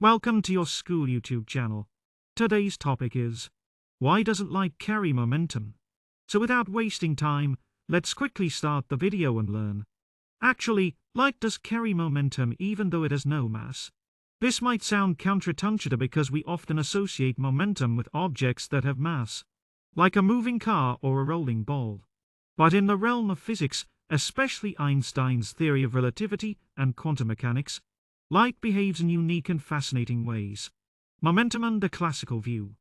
Welcome to your school YouTube channel. Today's topic is, why doesn't light carry momentum? So without wasting time, let's quickly start the video and learn. Actually, light does carry momentum even though it has no mass. This might sound counterintuitive because we often associate momentum with objects that have mass, like a moving car or a rolling ball. But in the realm of physics, especially Einstein's theory of relativity and quantum mechanics, light behaves in unique and fascinating ways. Momentum under classical view.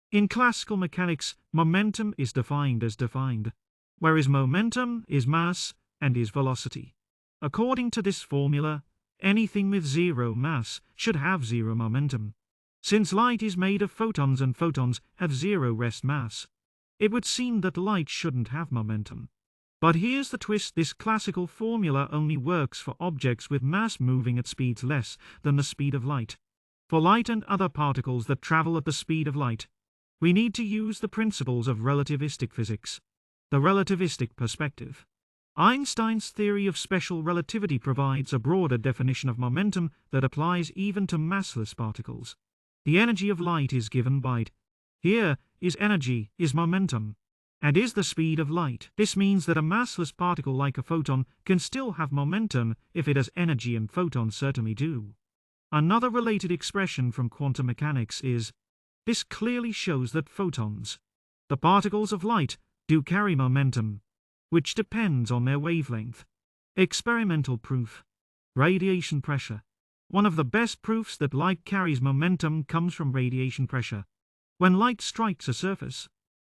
In classical mechanics, momentum is defined as defined, whereas momentum is mass and is velocity. According to this formula, anything with zero mass should have zero momentum. Since light is made of photons and photons have zero rest mass, it would seem that light shouldn't have momentum. But here's the twist: this classical formula only works for objects with mass moving at speeds less than the speed of light. For light and other particles that travel at the speed of light, we need to use the principles of relativistic physics, the relativistic perspective. Einstein's theory of special relativity provides a broader definition of momentum that applies even to massless particles. The energy of light is given by it. Here is energy, is momentum, and is the speed of light. This means that a massless particle like a photon can still have momentum if it has energy, and photons certainly do. Another related expression from quantum mechanics is, this clearly shows that photons, the particles of light, do carry momentum, which depends on their wavelength. Experimental proof. Radiation pressure. One of the best proofs that light carries momentum comes from radiation pressure. When light strikes a surface,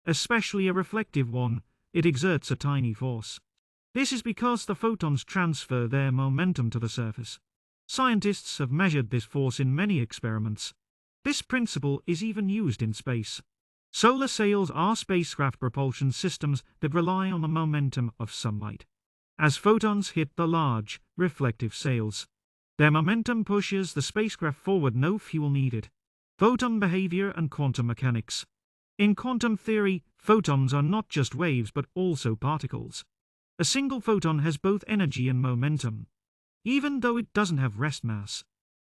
especially a reflective one, it exerts a tiny force. This is because the photons transfer their momentum to the surface. Scientists have measured this force in many experiments. This principle is even used in space. Solar sails are spacecraft propulsion systems that rely on the momentum of sunlight. As photons hit the large, reflective sails, their momentum pushes the spacecraft forward, no fuel needed. Photon behavior and quantum mechanics. In quantum theory, photons are not just waves but also particles. A single photon has both energy and momentum, even though it doesn't have rest mass.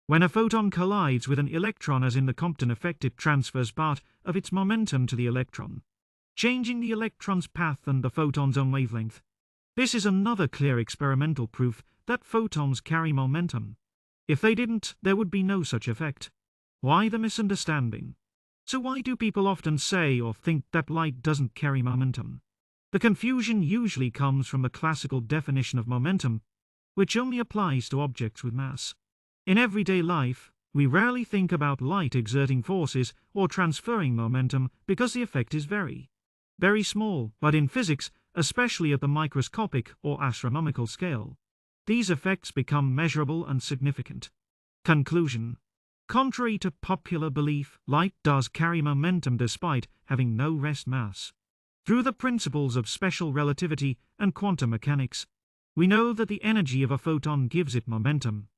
When a photon collides with an electron, as in the Compton effect, it transfers part of its momentum to the electron, changing the electron's path and the photon's own wavelength. This is another clear experimental proof that photons carry momentum. If they didn't, there would be no such effect. Why the misunderstanding? So why do people often say or think that light doesn't carry momentum? The confusion usually comes from the classical definition of momentum, which only applies to objects with mass. In everyday life, we rarely think about light exerting forces or transferring momentum because the effect is very, very small. But in physics, especially at the microscopic or astronomical scale, these effects become measurable and significant. Conclusion. Contrary to popular belief, light does carry momentum despite having no rest mass. Through the principles of special relativity and quantum mechanics, we know that the energy of a photon gives it momentum,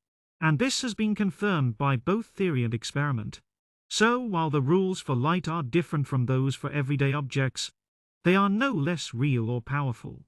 and this has been confirmed by both theory and experiment. So, while the rules for light are different from those for everyday objects, they are no less real or powerful.